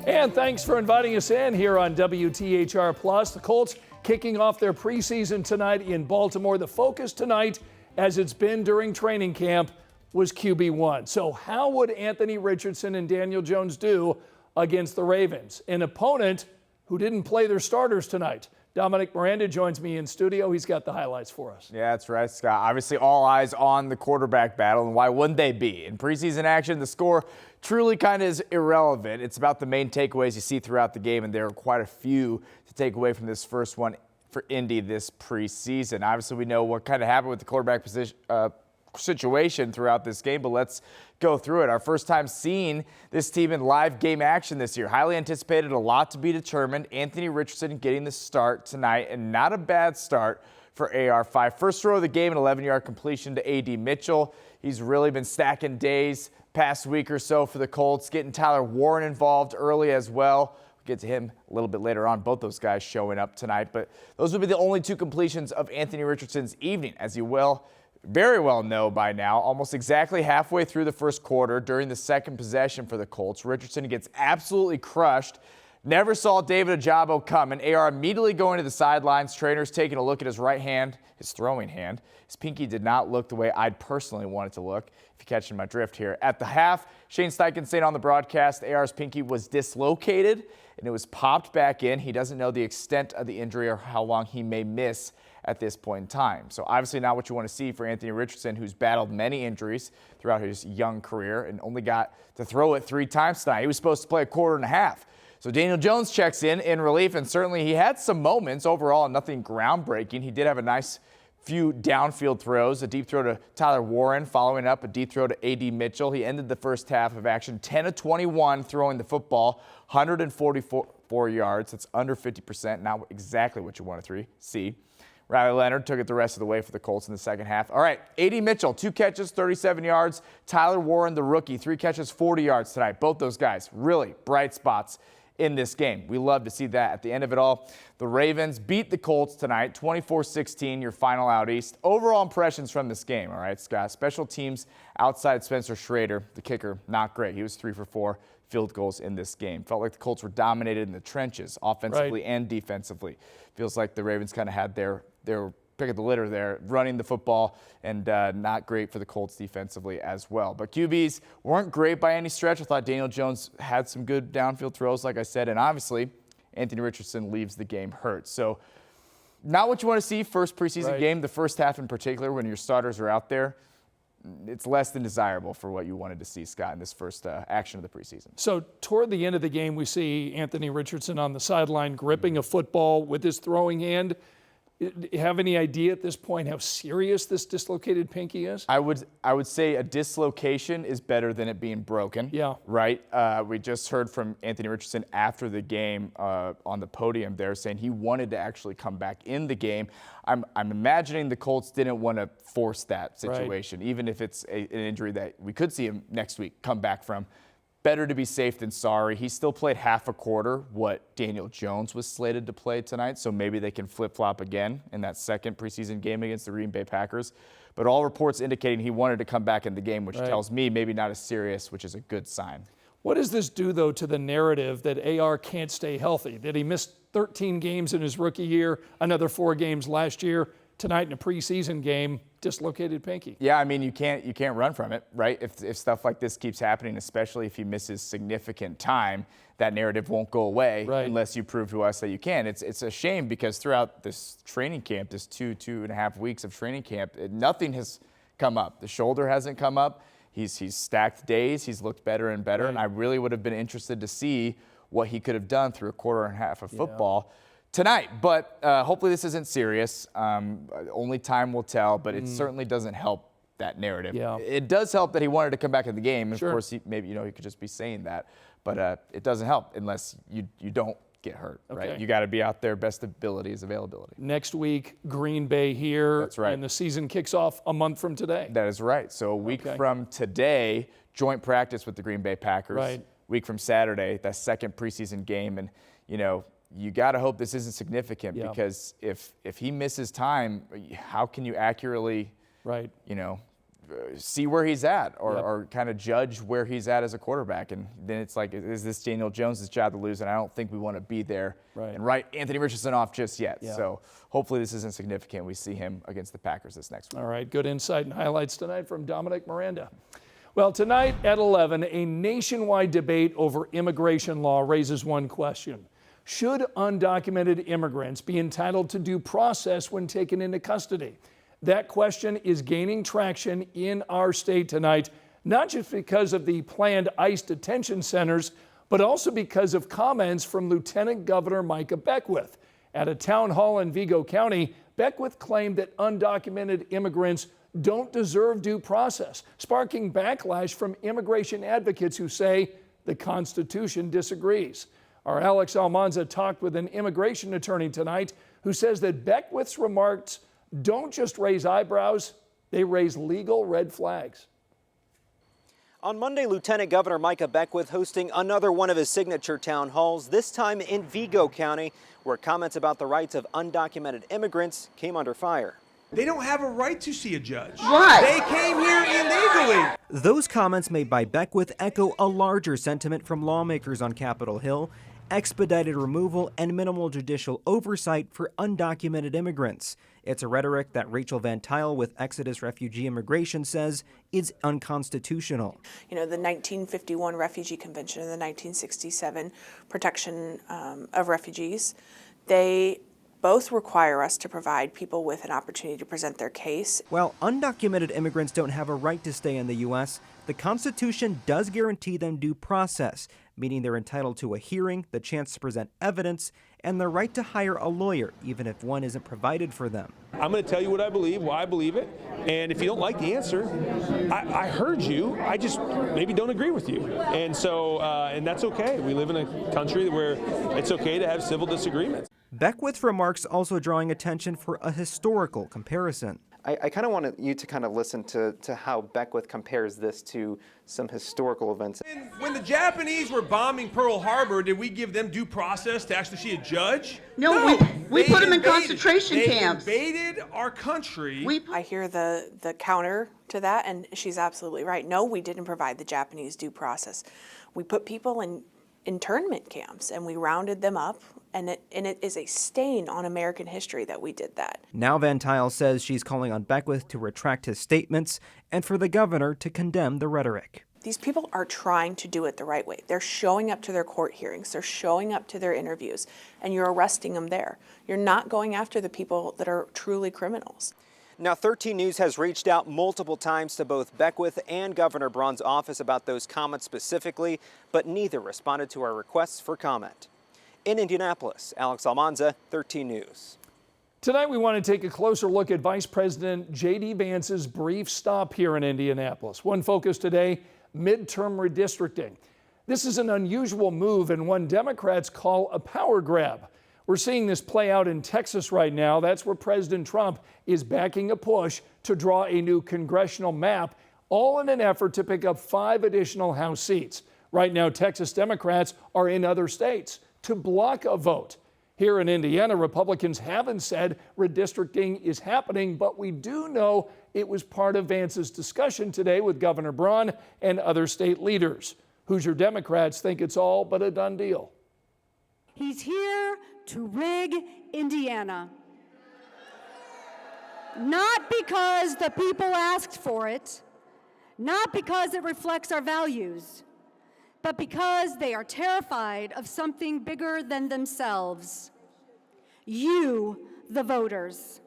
And thanks for inviting us in here on WTHR Plus. The Colts kicking off their preseason tonight in Baltimore. The focus tonight, as it's been during training camp, was QB1. So how would Anthony Richardson and Daniel Jones do against the Ravens, an opponent who didn't play their starters tonight? Dominic Miranda joins me in studio. He's got the highlights for us. Yeah, that's right, Scott. Obviously, all eyes on the quarterback battle, and why wouldn't they be? In preseason action, the score truly kind of is irrelevant. It's about the main takeaways you see throughout the game, and there are quite a few to take away from this first one for Indy this preseason. Obviously, we know what kind of happened with the quarterback position situation throughout this game, but let's go through it. Our first time seeing this team in live game action this year. Highly anticipated, a lot to be determined. Anthony Richardson getting the start tonight, and not a bad start for AR5. First throw of the game, an 11-yard completion to A.D. Mitchell. He's really been stacking days past week or so for the Colts, getting Tyler Warren involved early as well. We'll get to him a little bit later on, both those guys showing up tonight, but those would be the only two completions of Anthony Richardson's evening, as you very well know by now. Almost exactly halfway through the first quarter, during the second possession for the Colts, Richardson gets absolutely crushed. Never saw David Ojabo coming. AR immediately going to the sidelines. Trainers taking a look at his right hand, his throwing hand. His pinky did not look the way I'd personally want it to look, if you're catching my drift here. At the half, Shane Steichen saying on the broadcast, AR's pinky was dislocated and it was popped back in. He doesn't know the extent of the injury or how long he may miss at this point in time. So obviously not what you want to see for Anthony Richardson, who's battled many injuries throughout his young career and only got to throw it 3 times tonight. He was supposed to play a quarter and a half. So Daniel Jones checks in relief, and certainly he had some moments. Overall, nothing groundbreaking. He did have a nice few downfield throws, a deep throw to Tyler Warren, following up a deep throw to A.D. Mitchell. He ended the first half of action 10 of 21 throwing the football, 144 yards. That's under 50%, not exactly what you want to see. Riley Leonard took it the rest of the way for the Colts in the second half. All right, A.D. Mitchell, 2 catches, 37 yards. Tyler Warren, the rookie, 3 catches, 40 yards tonight. Both those guys really bright spots in this game. We love to see that. At the end of it all, the Ravens beat the Colts tonight, 24-16, your final out east. Overall impressions from this game, all right, Scott? Special teams outside Spencer Schrader, the kicker, not great. He was 3 for 4 field goals in this game. Felt like the Colts were dominated in the trenches, offensively and defensively. Feels like the Ravens kind of had their pick of the litter there, running the football, and not great for the Colts defensively as well. But QBs weren't great by any stretch. I thought Daniel Jones had some good downfield throws, like I said, and obviously Anthony Richardson leaves the game hurt. So not what you want to see first preseason game, the first half in particular, when your starters are out there. It's less than desirable for what you wanted to see, Scott, in this first action of the preseason. So toward the end of the game, we see Anthony Richardson on the sideline gripping a football with his throwing hand. Have any idea at this point how serious this dislocated pinky is? I would say a dislocation is better than it being broken. Yeah. Right? We just heard from Anthony Richardson after the game on the podium there saying he wanted to actually come back in the game. I'm imagining the Colts didn't want to force that situation, even if it's an injury that we could see him next week come back from. Better to be safe than sorry. He still played half a quarter what Daniel Jones was slated to play tonight, so maybe they can flip-flop again in that second preseason game against the Green Bay Packers. But all reports indicating he wanted to come back in the game, which tells me maybe not as serious, which is a good sign. What does this do, though, to the narrative that AR can't stay healthy? Did he miss 13 games in his rookie year, another 4 games last year? Tonight in a preseason game, dislocated pinky. Yeah, I mean, you can't run from it, right? If stuff like this keeps happening, especially if he misses significant time, that narrative won't go away unless you prove to us that you can. It's a shame because throughout this training camp, this two and a half weeks of training camp, nothing has come up. The shoulder hasn't come up. He's stacked days. He's looked better and better, and I really would have been interested to see what he could have done through a quarter and a half of football tonight, but hopefully this isn't serious. Only time will tell, but it certainly doesn't help that narrative. Yeah. It does help that he wanted to come back in the game. Of course, maybe he could just be saying that, but it doesn't help unless you don't get hurt, right? You got to be out there. Best ability is availability. Next week, Green Bay here. That's right. And the season kicks off a month from today. That is right. So a week from today, joint practice with the Green Bay Packers. Right. Week from Saturday, that second preseason game, and you got to hope this isn't significant because if he misses time, how can you accurately, see where he's at or kind of judge where he's at as a quarterback. And then it's like, is this Daniel Jones' job to lose? And I don't think we want to be there and write Anthony Richardson off just yet. So hopefully this isn't significant. We see him against the Packers this next week. All right, good insight and highlights tonight from Dominic Miranda. Well, tonight at 11, a nationwide debate over immigration law raises one question. Should undocumented immigrants be entitled to due process when taken into custody? That question is gaining traction in our state tonight, not just because of the planned ICE detention centers, but also because of comments from Lieutenant Governor Micah Beckwith. At a town hall in Vigo County, Beckwith claimed that undocumented immigrants don't deserve due process, sparking backlash from immigration advocates who say the Constitution disagrees. Our Alex Almanza talked with an immigration attorney tonight who says that Beckwith's remarks don't just raise eyebrows, they raise legal red flags. On Monday, Lieutenant Governor Micah Beckwith hosting another one of his signature town halls, this time in Vigo County, where comments about the rights of undocumented immigrants came under fire. They don't have a right to see a judge. Right. They came here illegally. Those comments made by Beckwith echo a larger sentiment from lawmakers on Capitol Hill: expedited removal and minimal judicial oversight for undocumented immigrants. It's a rhetoric that Rachel Van Tile with Exodus Refugee Immigration says is unconstitutional. You know, the 1951 Refugee Convention and the 1967 Protection of Refugees, they both require us to provide people with an opportunity to present their case. While undocumented immigrants don't have a right to stay in the U.S., the Constitution does guarantee them due process, meaning they're entitled to a hearing, the chance to present evidence, and the right to hire a lawyer, even if one isn't provided for them. I'm going to tell you what I believe, why I believe it, and if you don't like the answer, I heard you, I just maybe don't agree with you. And so, and that's okay. We live in a country where it's okay to have civil disagreements. Beckwith's remarks also drawing attention for a historical comparison. I kind of wanted you to kind of listen to how Beckwith compares this to some historical events. When the Japanese were bombing Pearl Harbor, did we give them due process to actually see a judge? No, we put them in concentration camps. They invaded our country. I hear the counter to that, and she's absolutely right. No, we didn't provide the Japanese due process. We put people in internment camps and we rounded them up, and it is a stain on American history that we did that. Now Van Tile says she's calling on Beckwith to retract his statements and for the governor to condemn the rhetoric. These people are trying to do it the right way. They're showing up to their court hearings, they're showing up to their interviews, and you're arresting them there. You're not going after the people that are truly criminals. Now, 13 News has reached out multiple times to both Beckwith and Governor Braun's office about those comments specifically, but neither responded to our requests for comment. In Indianapolis, Alex Almanza, 13 News. Tonight we want to take a closer look at Vice President J.D. Vance's brief stop here in Indianapolis. One focus today, midterm redistricting. This is an unusual move and one Democrats call a power grab. We're seeing this play out in Texas right now. That's where President Trump is backing a push to draw a new congressional map, all in an effort to pick up 5 additional House seats. Right now, Texas Democrats are in other states to block a vote. Here in Indiana, Republicans haven't said redistricting is happening, but we do know it was part of Vance's discussion today with Governor Braun and other state leaders. Hoosier Democrats think it's all but a done deal. He's here to rig Indiana. Not because the people asked for it, not because it reflects our values, but because they are terrified of something bigger than themselves. You, the voters.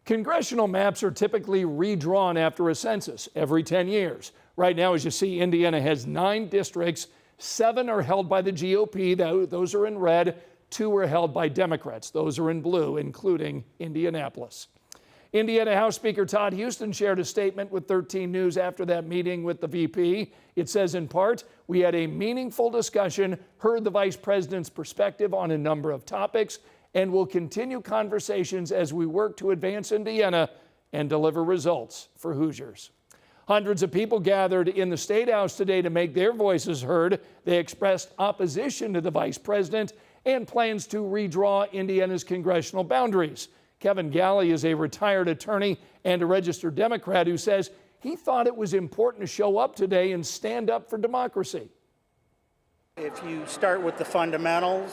Congressional maps are typically redrawn after a census every 10 years. Right now, as you see, Indiana has 9 districts. 7 are held by the GOP, those are in red. 2 are held by Democrats, those are in blue, including Indianapolis. Indiana House Speaker Todd Houston shared a statement with 13 News after that meeting with the VP. It says, in part, we had a meaningful discussion, heard the Vice President's perspective on a number of topics, and will continue conversations as we work to advance Indiana and deliver results for Hoosiers. Hundreds of people gathered in the State House today to make their voices heard. They expressed opposition to the Vice President and plans to redraw Indiana's congressional boundaries. Kevin Galley is a retired attorney and a registered Democrat who says he thought it was important to show up today and stand up for democracy. If you start with the fundamentals,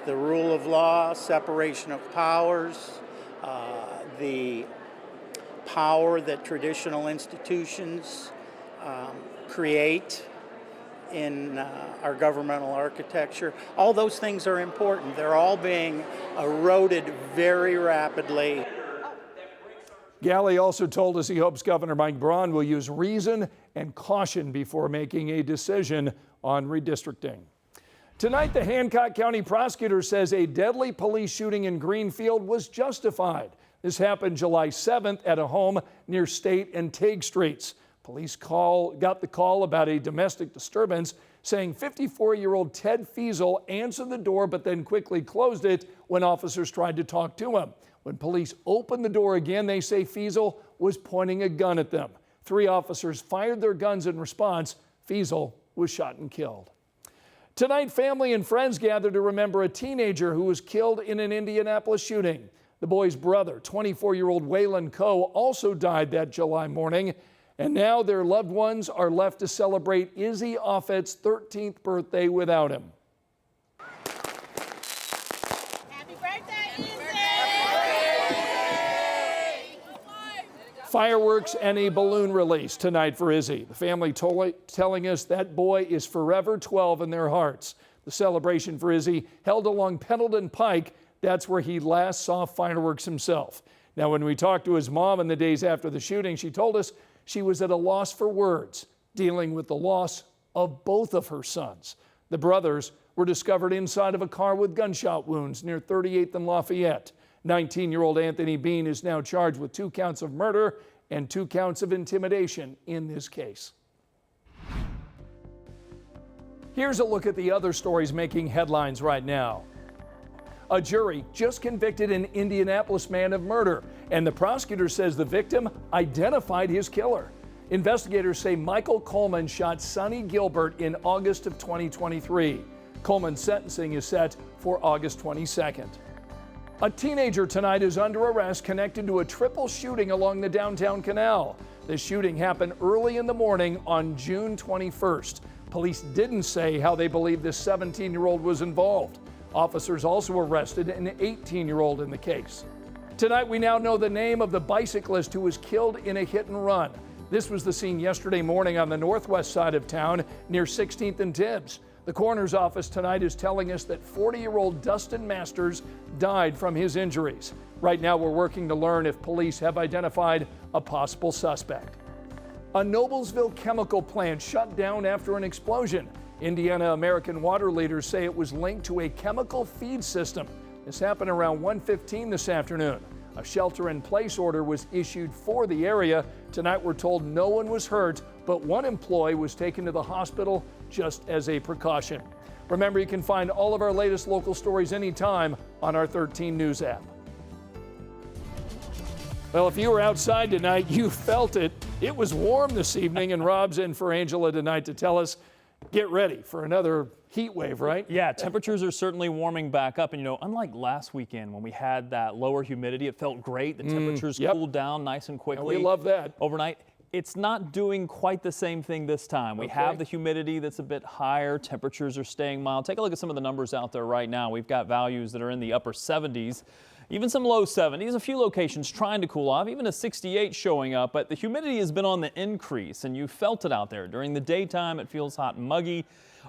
the rule of law, separation of powers, the power that traditional institutions create in our governmental architecture, all those things are important. They're all being eroded very rapidly. Galley also told us he hopes Governor Mike Braun will use reason and caution before making a decision on redistricting. Tonight, the Hancock County prosecutor says a deadly police shooting in Greenfield was justified. This happened July 7th at a home near State and Tague Streets. Police got the call about a domestic disturbance, saying 54-year-old Ted Feasel answered the door but then quickly closed it when officers tried to talk to him. When police opened the door again, they say Feasel was pointing a gun at them. 3 officers fired their guns in response. Feasel was shot and killed. Tonight, family and friends gather to remember a teenager who was killed in an Indianapolis shooting. The boy's brother, 24-year-old Waylon Coe, also died that July morning. And now their loved ones are left to celebrate Izzy Offit's 13th birthday without him. Happy birthday, Izzy! Fireworks and a balloon release tonight for Izzy. The family telling us that boy is forever 12 in their hearts. The celebration for Izzy held along Pendleton Pike. That's where he last saw fireworks himself. Now, when we talked to his mom in the days after the shooting, she told us she was at a loss for words, dealing with the loss of both of her sons. The brothers were discovered inside of a car with gunshot wounds near 38th and Lafayette. 19-year-old Anthony Bean is now charged with 2 counts of murder and 2 counts of intimidation in this case. Here's a look at the other stories making headlines right now. A jury just convicted an Indianapolis man of murder, and the prosecutor says the victim identified his killer. Investigators say Michael Coleman shot Sonny Gilbert in August of 2023. Coleman's sentencing is set for August 22nd. A teenager tonight is under arrest connected to a triple shooting along the downtown canal. The shooting happened early in the morning on June 21st. Police didn't say how they believe this 17-year-old was involved. Officers also arrested an 18-year-old in the case. Tonight, we now know the name of the bicyclist who was killed in a hit and run. This was the scene yesterday morning on the northwest side of town near 16th and Tibbs. The coroner's office tonight is telling us that 40-year-old Dustin Masters died from his injuries. Right now, we're working to learn if police have identified a possible suspect. A Noblesville chemical plant shut down after an explosion. Indiana American water leaders say it was linked to a chemical feed system. This happened around 1:15 this afternoon. A shelter-in-place order was issued for the area. Tonight, we're told no one was hurt, but one employee was taken to the hospital just as a precaution. Remember, you can find all of our latest local stories anytime on our 13 News app. Well, if you were outside tonight, you felt it. It was warm this evening, and Rob's in for Angela tonight to tell us, get ready for another heat wave, right? Yeah, temperatures are certainly warming back up. And, unlike last weekend when we had that lower humidity, it felt great. The temperatures cooled down nice and quickly. And we love that. Overnight. It's not doing quite the same thing this time. We have the humidity that's a bit higher. Temperatures are staying mild. Take a look at some of the numbers out there right now. We've got values that are in the upper 70s. Even some low 70s, a few locations trying to cool off, even a 68 showing up, but the humidity has been on the increase, and you felt it out there. During the daytime, it feels hot and muggy.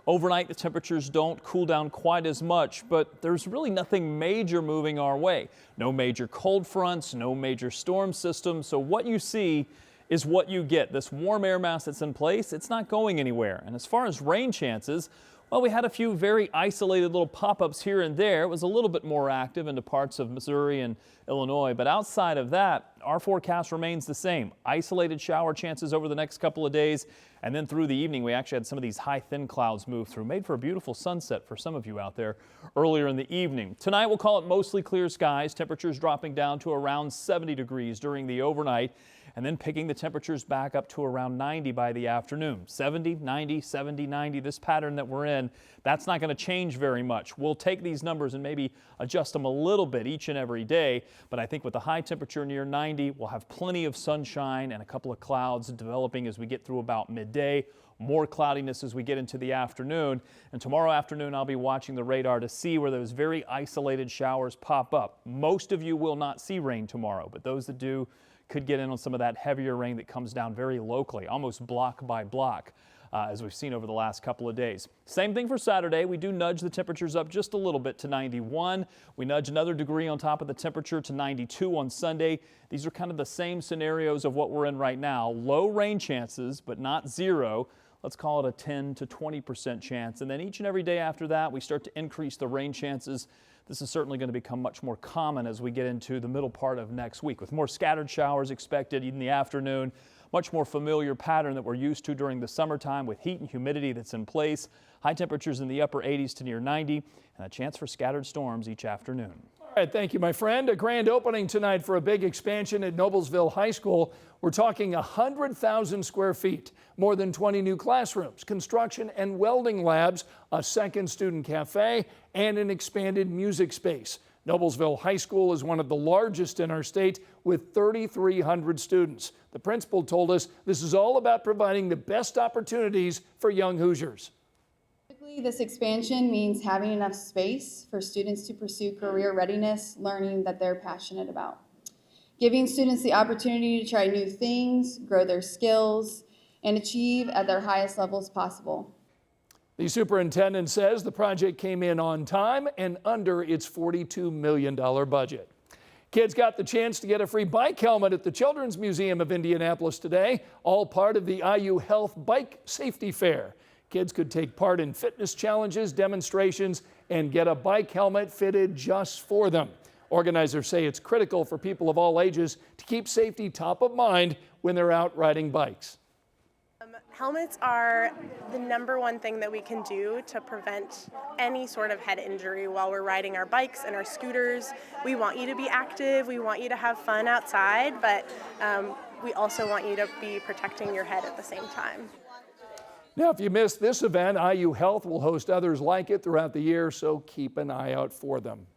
Overnight, the temperatures don't cool down quite as much, but there's really nothing major moving our way. No major cold fronts, no major storm systems, so what you see is what you get. This warm air mass that's in place, it's not going anywhere. And as far as rain chances, well, we had a few very isolated little pop-ups here and there. It was a little bit more active into parts of Missouri and Illinois, but outside of that, our forecast remains the same. Isolated shower chances over the next couple of days, and then through the evening, we actually had some of these high, thin clouds move through. Made for a beautiful sunset for some of you out there earlier in the evening. Tonight, we'll call it mostly clear skies. Temperatures dropping down to around 70 degrees during the overnight. and then picking the temperatures back up to around 90 by the afternoon. 70, 90, 70, 90, this pattern that we're in, that's not going to change very much. We'll take these numbers and maybe adjust them a little bit each and every day, but I think with the high temperature near 90, we'll have plenty of sunshine and a couple of clouds developing as we get through about midday. More cloudiness as we get into the afternoon. And tomorrow afternoon, I'll be watching the radar to see where those very isolated showers pop up. Most of you will not see rain tomorrow, but those that do could get in on some of that heavier rain that comes down very locally, almost block by block, as we've seen over the last couple of days. Same thing for Saturday. We do nudge the temperatures up just a little bit to 91. We nudge another degree on top of the temperature to 92 on Sunday. These are kind of the same scenarios of what we're in right now. Low rain chances, but not zero. Let's call it a 10 to 20% chance. And then each and every day after that, we start to increase the rain chances. This is certainly going to become much more common as we get into the middle part of next week, with more scattered showers expected in the afternoon. Much more familiar pattern that we're used to during the summertime with heat and humidity that's in place. High temperatures in the upper 80s to near 90, and a chance for scattered storms each afternoon. All right, thank you, my friend. A grand opening tonight for a big expansion at Noblesville High School. We're talking 100,000 square feet, more than 20 new classrooms, construction and welding labs, a second student cafe, and an expanded music space. Noblesville High School is one of the largest in our state with 3,300 students. The principal told us this is all about providing the best opportunities for young Hoosiers. This expansion means having enough space for students to pursue career readiness, learning that they're passionate about. Giving students the opportunity to try new things, grow their skills, and achieve at their highest levels possible. The superintendent says the project came in on time and under its $42 million budget. Kids got the chance to get a free bike helmet at the Children's Museum of Indianapolis today, all part of the IU Health Bike Safety Fair. Kids could take part in fitness challenges, demonstrations, and get a bike helmet fitted just for them. Organizers say it's critical for people of all ages to keep safety top of mind when they're out riding bikes. Helmets are the #1 thing that we can do to prevent any sort of head injury while we're riding our bikes and our scooters. We want you to be active, we want you to have fun outside, but we also want you to be protecting your head at the same time. Now, if you missed this event, IU Health will host others like it throughout the year, so keep an eye out for them.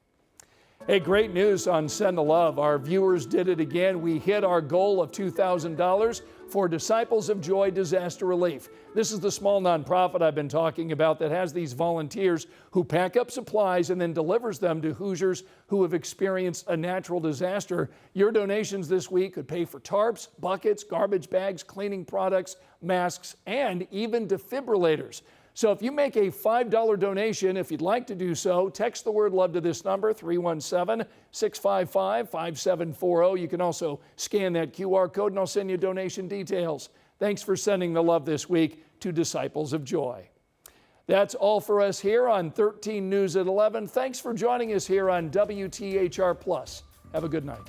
Hey, great news on Send the Love. Our viewers did it again. We hit our goal of $2,000 for Disciples of Joy Disaster Relief. This is the small nonprofit I've been talking about that has these volunteers who pack up supplies and then delivers them to Hoosiers who have experienced a natural disaster. Your donations this week could pay for tarps, buckets, garbage bags, cleaning products, masks, and even defibrillators. So if you make a $5 donation, if you'd like to do so, text the word LOVE to this number, 317-655-5740. You can also scan that QR code and I'll send you donation details. Thanks for sending the love this week to Disciples of Joy. That's all for us here on 13 News at 11. Thanks for joining us here on WTHR Plus. Have a good night.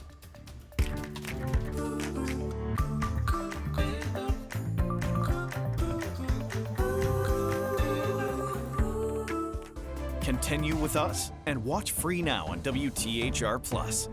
Continue with us and watch free now on WTHR Plus.